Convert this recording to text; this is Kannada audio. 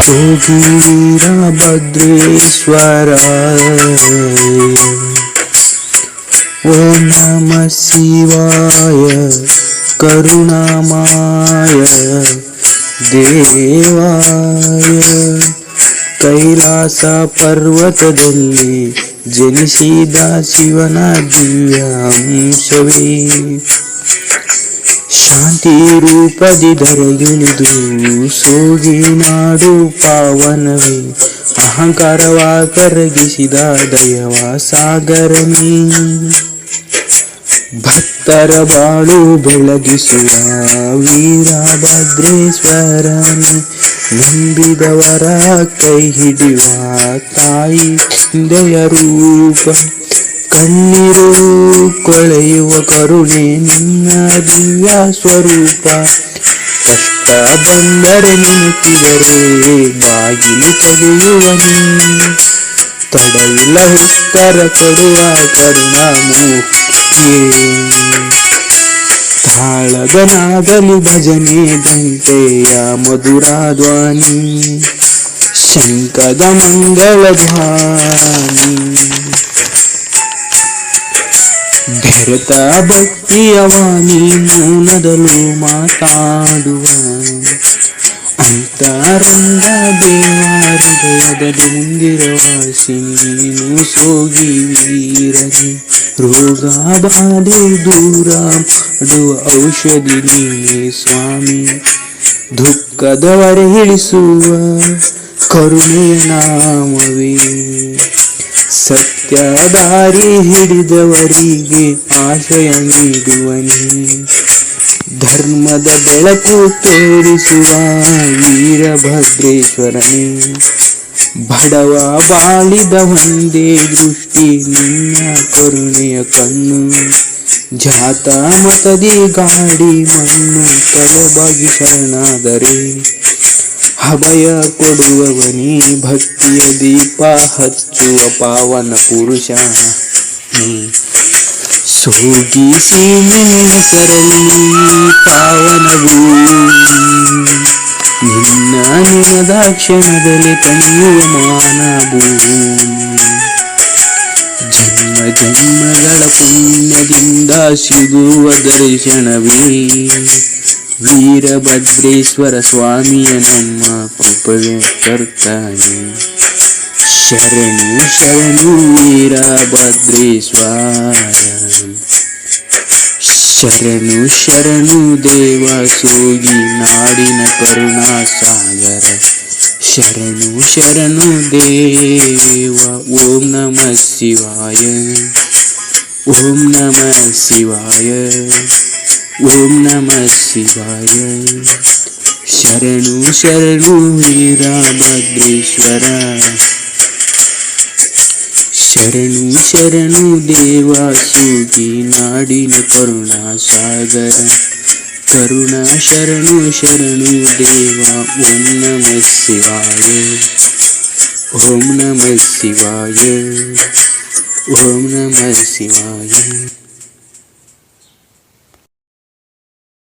सोगी वीरभद्रेश्वराय ओम नमः शिवाय करुणामय देवाय ಕೈಲಾಸ ಪರ್ವತದಲ್ಲಿ ಜನಿಸಿದ ಶಿವನ ದಿವ್ಯ ಅಂಶವೇ ಶಾಂತಿ ರೂಪದಿ ಧರೆಗಿಳಿದು ಸೋಗಿ ನಾಡು ಪಾವನವೇ ಅಹಂಕಾರವ ಕರಗಿಸಿದ ದಯವ ಸಾಗರನೇ ಭಕ್ತರ ಬಾಳು ಬೆಳಗಿಸುವ ವೀರಭದ್ರೇಶ್ವರನೇ ನಂಬಿದವರ ಕೈ ಹಿಡಿಯುವ ತಾಯಿ ದಯ ರೂಪ ಕಣ್ಣೀರು ಕೊಳೆಯುವ ಕರುಣೆ ನಿನ್ನ ದಿವ್ಯ ಸ್ವರೂಪ ಕಷ್ಟ ಬಂದರೆ ನಿಂತಿದರೆ ಬಾಗಿಲು ತೆಗೆಯುವನಿ ತಡೆಯಿಲ್ಲ ಉತ್ತರ ಕೊಡುವ ಕರುಣಾಮೂರ್ತಿಯೇ ತಾಳಗನಾಗಲಿ ಭಜನೆ ಗಂಟೆಯ ಮಧುರ ಧ್ವನಿ ಶಂಕದ ಮಂಗಳ ಧ್ವನಿ ಬೆರೆತ ಭಕ್ತಿಯ ವಾಣಿ ಮೌನದಲ್ಲೂ ಮಾತಾಡುವ ಅಂತರಂಗ ದೇವ ಹೃದಯದಲ್ಲಿ ಮುಂದಿರವಾಸಿನಿ ನೀನು ಸೋಗಿ ವೀರನೆ ರೋಗ ಬಾಧೆ ದೂರ ಮಾಡುವ ಔಷಧಿ ನೀನೇ ಸ್ವಾಮಿ ದುಃಖದವರ ಇಳಿಸುವ ಕರುಣೆಯ ನಾಮವೇ ಸತ್ಯ ದಾರಿ ಹಿಡಿದವರಿಗೆ ಆಶ್ರಯ ನೀಡುವನಿ ಧರ್ಮದ ಬೆಳಕು ತೋರಿಸುವ ವೀರಭದ್ರೇಶ್ವರನೇ ಬಡವ ಬಾಳಿದ ಒಂದೇ ದೃಷ್ಟಿ ನಿನ್ನ ಕರುಣೆಯ ಕಣ್ಣು ಜಾತ ಮತದಿ ಗಾಡಿ ಮಣ್ಣು ತಲೆಬಾಗಿ ಶರಣಾದರೆ ಅಭಯ ಕೊಡುವವನಿ ಭಕ್ತಿಯ ದೀಪ ಹಚ್ಚುವ ಪಾವನ ಪುರುಷ ಸೋಗಿ ಸೀಮೆ ಹೆಸರಲ್ಲಿ ಪಾವನವೂ ನಿನ್ನ ನೆನೆದ ಕ್ಷಣದಲ್ಲಿ ತಣಿಯುವ ಮಾನವೂ ಜನ್ಮ ಜನ್ಮಗಳ ಪುಣ್ಯದಿಂದ ಸಿಗುವ ದರ್ಶನವೇ ವೀರಭದ್ರೇಶ್ವರ ಸ್ವಾಮಿಯ ನಮ್ಮ ಕೃಪೆಯ ಕರ್ತಾನೆ ಶರಣು ಶರಣು ವೀರಭದ್ರೇಶ್ವರ ಶರಣು ಶರಣು ದೇವ ಸೋಗಿ ನಾಡಿನ ಕರುಣಾ ಸಾಗರ ಶರಣು ಶರಣು ದೇವ ಓಂ ನಮಃ ಶಿವಾಯ ಓಂ ನಮಃ ಶಿವಾಯ ಓಂ ನಮಃ ಶಿವಾಯ ಶರಣು ಶರಣು ವೀರಭದ್ರೇಶ್ವರ ಶರಣು ಶರಣು ದೇವ ಸೋಗಿ ನಾಡಿನ ಕರುಣಾ ಸಾಗರ ಕರುಣಾ ಶರಣು ಶರಣು ದೇವ ಓಂ ನಮಃ ಶಿವಾಯ ಓಂ ನಮಃ ಶಿವಾಯ ಓಂ ನಮಃ ಶಿವಾಯ.